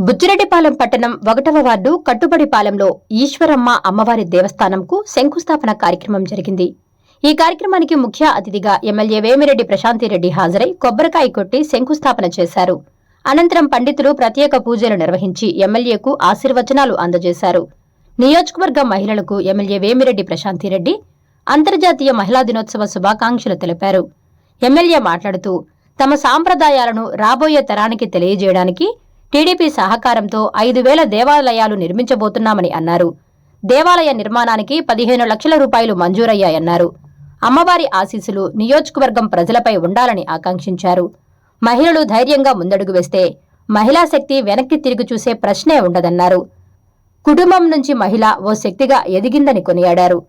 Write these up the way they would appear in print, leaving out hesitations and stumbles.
బుచ్చిరెడ్డిపాలెం పట్టణం 1వ వార్డు కట్టుబడిపాలెంలో ఈశ్వరమ్మ అమ్మవారి దేవస్థానంకు శంకుస్థాపన కార్యక్రమం జరిగింది. ఈ కార్యక్రమానికి ముఖ్య అతిథిగా ఎమ్మెల్యే వేమిరెడ్డి ప్రశాంతిరెడ్డి హాజరై కొబ్బరికాయ కొట్టి శంకుస్థాపన చేశారు. అనంతరం పండితులు ప్రత్యేక పూజలు నిర్వహించి ఎమ్మెల్యేకు ఆశీర్వచనాలు అందజేశారు. నియోజకవర్గ మహిళలకు ఎమ్మెల్యే వేమిరెడ్డి ప్రశాంతిరెడ్డి అంతర్జాతీయ మహిళా దినోత్సవ శుభాకాంక్షలు తెలిపారు. ఎమ్మెల్యే మాట్లాడుతూ తమ సాంప్రదాయాలను రాబోయే తరానికి తెలియజేయడానికి టీడీపీ సహకారంతో 5,000 దేవాలయాలు నిర్మించబోతున్నామని అన్నారు. దేవాలయ నిర్మాణానికి 15 లక్షల రూపాయలు మంజూరయ్యాయన్నారు. అమ్మవారి ఆశీస్సులు నియోజకవర్గం ప్రజలపై ఉండాలని ఆకాంక్షించారు. మహిళలు ధైర్యంగా ముందడుగు వేస్తే మహిళా శక్తి వెనక్కి తిరిగి చూసే ప్రశ్నే ఉండదన్నారు. కుటుంబం నుంచి మహిళ ఓ శక్తిగా ఎదిగిందని కొనియాడారు.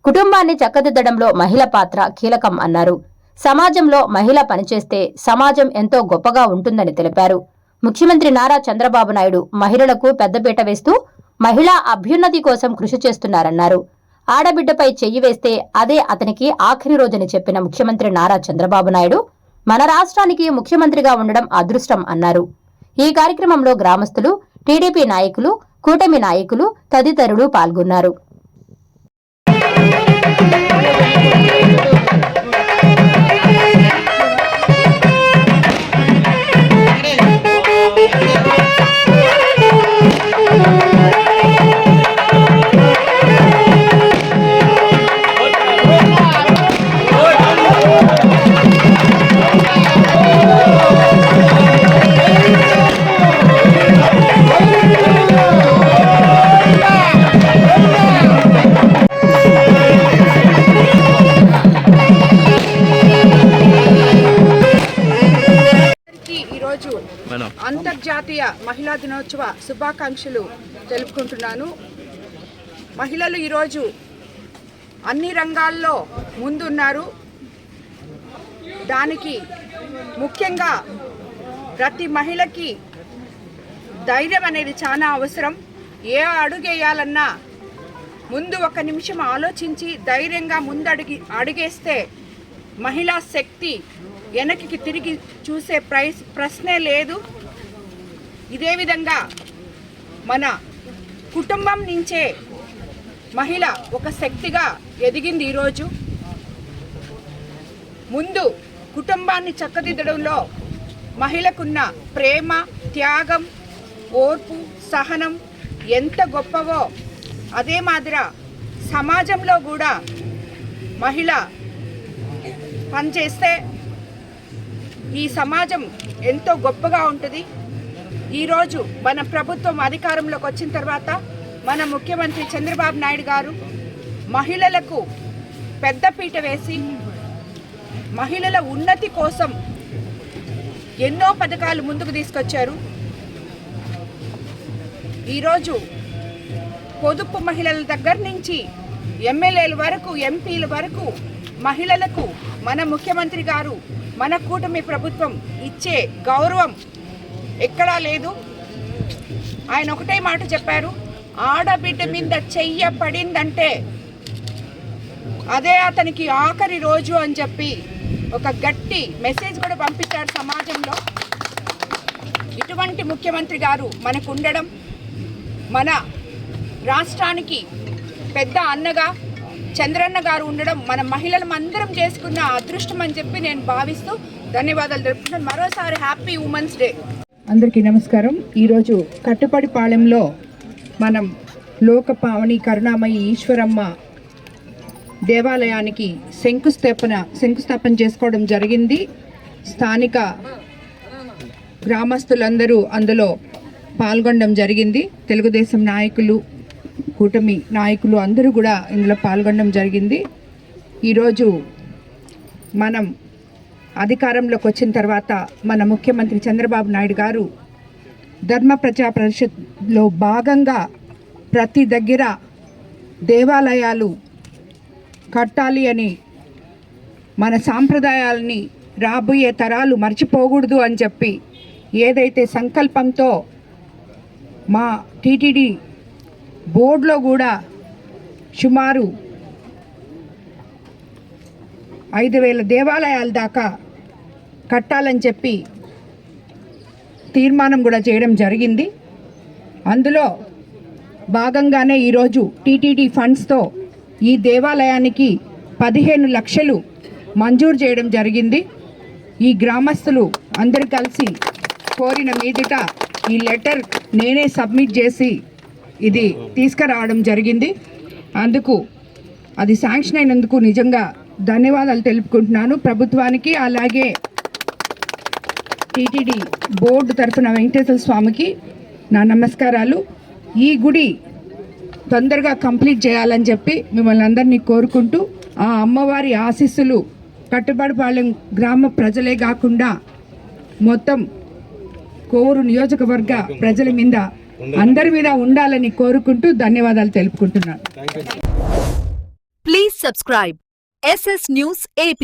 కుటుంబాన్ని చక్కదిద్దడంలో మహిళ పాత్ర కీలకం అన్నారు. సమాజంలో మహిళ పనిచేస్తే సమాజం ఎంతో గొప్పగా ఉంటుందని తెలిపారు. ముఖ్యమంత్రి నారా చంద్రబాబు నాయుడు మహిళలకు పెద్దపీట వేస్తూ మహిళా అభ్యున్నతి కోసం కృషి చేస్తున్నారన్నారు. ఆడబిడ్డపై చెయ్యి వేస్తే అదే అతనికి ఆఖరి రోజని చెప్పిన ముఖ్యమంత్రి నారా చంద్రబాబు నాయుడు మన రాష్ట్రానికి ముఖ్యమంత్రిగా ఉండడం అదృష్టం అన్నారు. ఈ కార్యక్రమంలో గ్రామస్తులు, టీడీపీ నాయకులు, కూటమి నాయకులు తదితరులు పాల్గొన్నారు. అంతర్జాతీయ మహిళా దినోత్సవ శుభాకాంక్షలు తెలుపుకుంటున్నాను. మహిళలు ఈరోజు అన్ని రంగాల్లో ముందున్నారు. దానికి ముఖ్యంగా ప్రతి మహిళకి ధైర్యం అనేది చాలా అవసరం. ఏ అడుగేయాలన్నా ముందు 1 నిమిషం ఆలోచించి ధైర్యంగా అడుగేస్తే మహిళా శక్తి వెనక్కి తిరిగి చూసే ప్రశ్నే లేదు. ఇదే విధంగా మన కుటుంబం నుంచే మహిళ ఒక శక్తిగా ఎదిగింది. ఈరోజు ముందు కుటుంబాన్ని చక్కదిద్దడంలో మహిళకున్న ప్రేమ, త్యాగం, ఓర్పు, సహనం ఎంత గొప్పవో అదే మాదిరి సమాజంలో కూడా మహిళ పనిచేస్తే ఈ సమాజం ఎంతో గొప్పగా ఉంటుంది. ఈరోజు మన ప్రభుత్వం అధికారంలోకి వచ్చిన తర్వాత మన ముఖ్యమంత్రి చంద్రబాబు నాయుడు గారు మహిళలకు పెద్దపీట వేసి మహిళల ఉన్నతి కోసం ఎన్నో పథకాలు ముందుకు తీసుకొచ్చారు. ఈరోజు పొదుపు మహిళల దగ్గర నుంచి ఎమ్మెల్యేల వరకు, ఎంపీల వరకు మహిళలకు మన ముఖ్యమంత్రి గారు, మన కూటమి ప్రభుత్వం ఇచ్చే గౌరవం ఎక్కడా లేదు. ఆయన ఒకటే మాట చెప్పారు, ఆడబిడ్డ మీద చెయ్య పడిందంటే అదే అతనికి ఆఖరి రోజు అని చెప్పి ఒక గట్టి మెసేజ్ కూడా పంపించారు సమాజంలో. ఇటువంటి ముఖ్యమంత్రి గారు మనకు ఉండడం, మన రాష్ట్రానికి పెద్ద అన్నగా చంద్రన్న గారు ఉండడం మన మహిళలం అందరం చేసుకున్న అదృష్టం అని చెప్పి నేను భావిస్తూ ధన్యవాదాలు తెలుపుతున్నాను. మరోసారి హ్యాపీ ఉమెన్స్ డే. అందరికీ నమస్కారం. ఈరోజు కట్టుబడిపాలెంలో మనం లోకపావని కరుణామయి ఈశ్వరమ్మ దేవాలయానికి శంకుస్థాపన చేసుకోవడం జరిగింది. స్థానిక గ్రామస్తులందరూ అందులో పాల్గొనడం జరిగింది. తెలుగుదేశం నాయకులు, కూటమి నాయకులు అందరూ కూడా ఇందులో పాల్గొనడం జరిగింది. ఈరోజు మనం అధికారంలోకి వచ్చిన తర్వాత మన ముఖ్యమంత్రి చంద్రబాబు నాయుడు గారు ధర్మ ప్రజా పరిషత్లో భాగంగా ప్రతి దగ్గర దేవాలయాలు కట్టాలి అని, మన సాంప్రదాయాలని రాబోయే తరాలు మర్చిపోకూడదు అని చెప్పి ఏదైతే సంకల్పంతో మా టీటీడీ బోర్డులో కూడా సుమారు 5,000 దేవాలయాల దాకా కట్టాలని చెప్పి తీర్మానం కూడా చేయడం జరిగింది. అందులో భాగంగానే ఈరోజు టీటీడీ ఫండ్స్తో ఈ దేవాలయానికి 15 లక్షలు మంజూరు చేయడం జరిగింది. ఈ గ్రామస్తులు అందరూ కలిసి కోరిన మీదట ఈ లెటర్ నేనే సబ్మిట్ చేసి ఇది తీసుకురావడం జరిగింది. అందుకు అది శాంక్షన్ అయినందుకు నిజంగా ధన్యవాదాలు తెలుపుకుంటున్నాను ప్రభుత్వానికి, అలాగే టీటీడీ బోర్డు తరఫున వెంకటేశ్వర స్వామికి నా నమస్కారాలు. ఈ గుడి తొందరగా కంప్లీట్ చేయాలని చెప్పి మిమ్మల్ని అందరినీ కోరుకుంటూ, ఆ అమ్మవారి ఆశీస్సులు కట్టుబడిపాలెం గ్రామ ప్రజలే కాకుండా మొత్తం కోవూరు నియోజకవర్గ ప్రజల మీద అందరి మీద ఉండాలని కోరుకుంటూ ధన్యవాదాలు తెలుపుకుంటున్నాను. Please subscribe SS News AP.